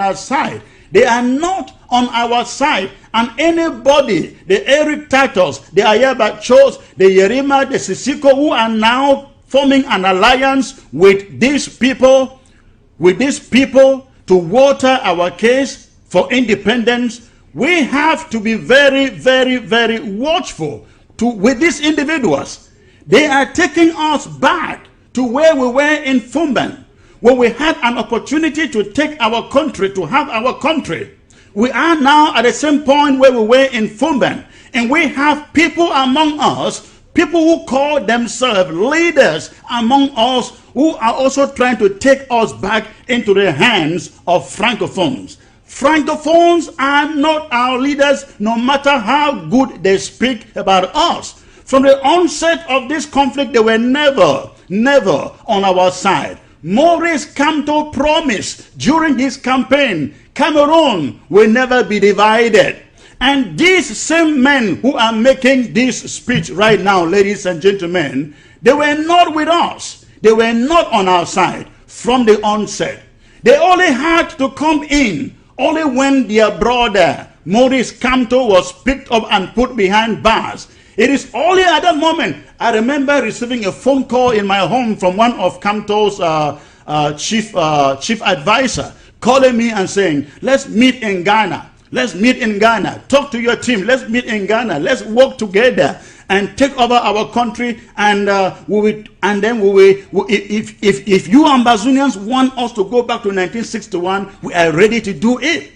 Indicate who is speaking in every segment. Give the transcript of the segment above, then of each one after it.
Speaker 1: our side. They are not on our side. And anybody, the Eric Titus, the Ayaba Chos, the Yerima, the Sisiko, who are now forming an alliance with these people to water our case for independence, we have to be very, very, very watchful with these individuals. They are taking us back to where we were in Fumban, when we had an opportunity to take our country, to have our country. We are now at the same point where we were in Fumban, and we have people among us, people who call themselves leaders among us, who are also trying to take us back into the hands of Francophones. Francophones are not our leaders, no matter how good they speak about us. From the onset of this conflict, they were never on our side. Maurice Kamto promised during his campaign, Cameroon will never be divided. And these same men who are making this speech right now, ladies and gentlemen, they were not with us. They were not on our side from the onset. They only had to come in only when their brother Maurice Kamto was picked up and put behind bars. It is only at that moment. I remember receiving a phone call in my home from one of Kamto's chief advisor, calling me and saying, let's meet in Ghana. Let's meet in Ghana. Talk to your team. Let's meet in Ghana. Let's work together and take over our country. And if you Ambazonians want us to go back to 1961, we are ready to do it.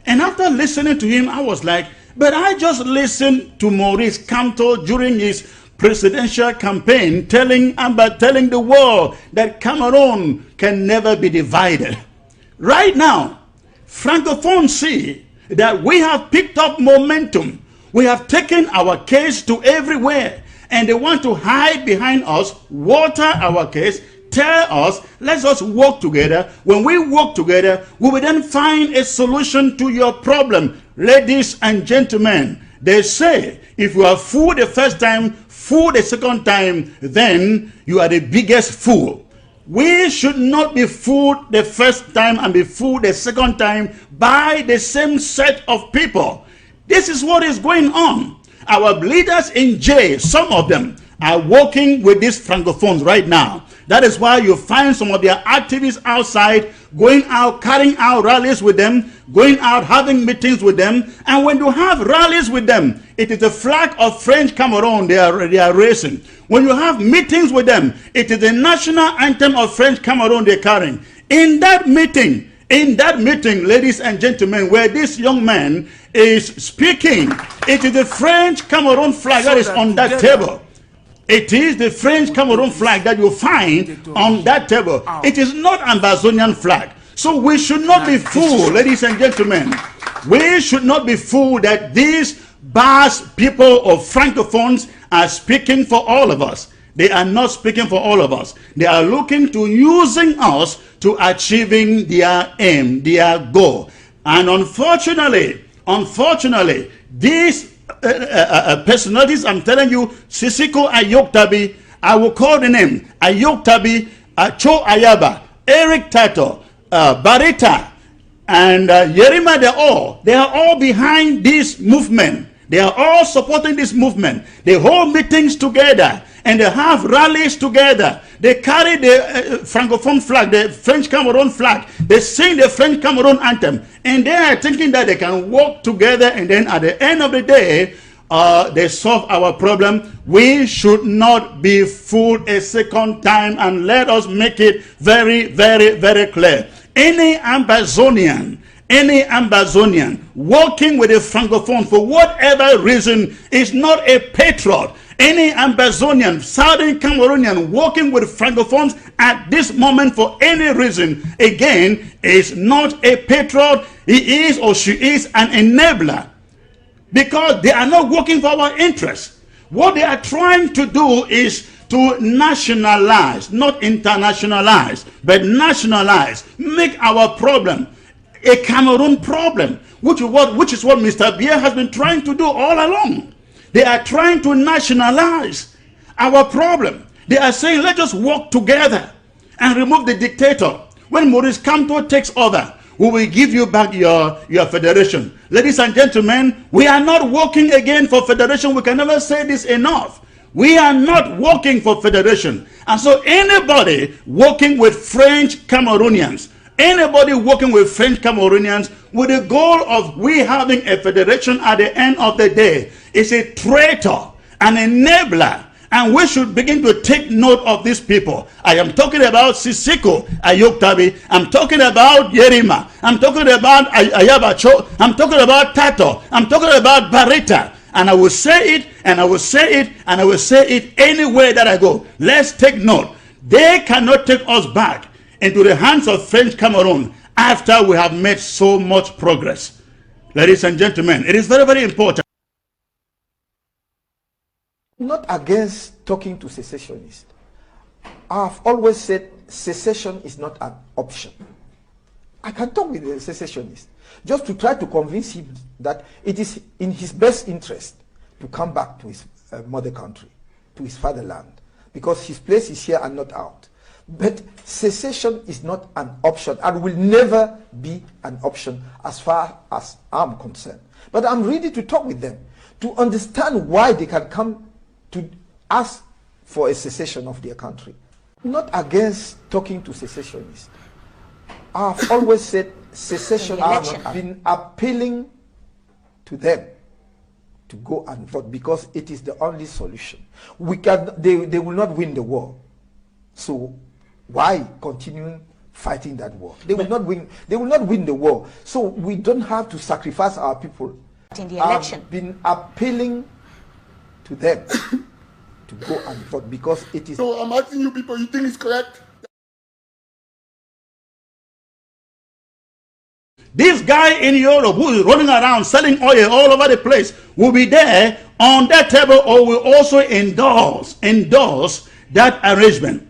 Speaker 1: And after listening to him, I was like, but I just listened to Maurice Kamto during his presidential campaign telling the world that Cameroon can never be divided. Right now, Francophones see that we have picked up momentum. We have taken our case to everywhere, and they want to hide behind us, water our case, tell us, let's just work together. When we work together, we will then find a solution to your problem. Ladies and gentlemen, they say, if you are fooled the first time, fooled the second time, then you are the biggest fool. We should not be fooled the first time and be fooled the second time by the same set of people. This is what is going on. Our leaders in jail, some of them, are working with these Francophones right now. That is why you find some of their activists outside, going out, carrying out rallies with them, going out, having meetings with them. And when you have rallies with them, it is the flag of French Cameroon they are raising. When you have meetings with them, it is the national anthem of French Cameroon they're carrying. In that meeting, ladies and gentlemen, where this young man is speaking, it is the French Cameroon flag that is on that table. It is the French Cameroon flag that you find on that table. It is not Ambazonian flag. So we should not be fooled, ladies and gentlemen. We should not be fooled that these vast people of Francophones are speaking for all of us. They are not speaking for all of us. They are looking to using us to achieving their aim, their goal. And unfortunately, these personalities, I'm telling you, Sisiko Ayoktabi, I will call the name, Ayoktabi, Cho Ayaba, Eric Tato, Barita, and Yerima, they are all behind this movement. They are all supporting this movement. They hold meetings together and they have rallies together. They carry the Francophone flag, the French Cameroon flag. They sing the French Cameroon anthem. And they are thinking that they can work together, and then at the end of the day, they solve our problem. We should not be fooled a second time, and let us make it very, very, very clear. Any Ambazonian working with a Francophone for whatever reason is not a patriot. Any Ambazonian, Southern Cameroonian working with Francophones at this moment for any reason, again, is not a patriot. He is or she is an enabler, because they are not working for our interests. What they are trying to do is to nationalize, not internationalize, but nationalize, make our problem a Cameroon problem, which is what Mr. Biya has been trying to do all along. They are trying to nationalize our problem. They are saying, let us work together and remove the dictator. When Maurice Kamto takes over, we will give you back your federation. Ladies and gentlemen, we are not working again for federation. We can never say this enough. We are not working for federation. And so anybody working with French Cameroonians, anybody working with French Cameroonians with the goal of we having a federation at the end of the day is a traitor, an enabler. And we should begin to take note of these people. I am talking about Sisiko Ayoktabi. I'm talking about Yerima. I'm talking about Ayabacho. I'm talking about Tato. I'm talking about Barita. And I will say it, and I will say it, and I will say it anywhere that I go. Let's take note. They cannot take us back into the hands of French Cameroon after we have made so much progress. Ladies and gentlemen, it is very, very important.
Speaker 2: Not against talking to secessionists. I've always said secession is not an option. I can talk with a secessionist just to try to convince him that it is in his best interest to come back to his mother country, to his fatherland, because his place is here and not out. But secession is not an option and will never be an option as far as I'm concerned. But I'm ready to talk with them to understand why they can come to ask for a secession of their country. Not against talking to secessionists. I've always said secession. I've been appealing to them to go and vote because it is the only solution. They will not win the war. So why continue fighting that war? They will not win. They will not win the war. So we don't have to sacrifice our people.
Speaker 3: In the election,
Speaker 2: I've been appealing to them to go and vote because it is.
Speaker 4: So I'm asking you people, you think it's correct?
Speaker 1: This guy in Europe who is running around selling oil all over the place will be there on that table or will also endorse that arrangement.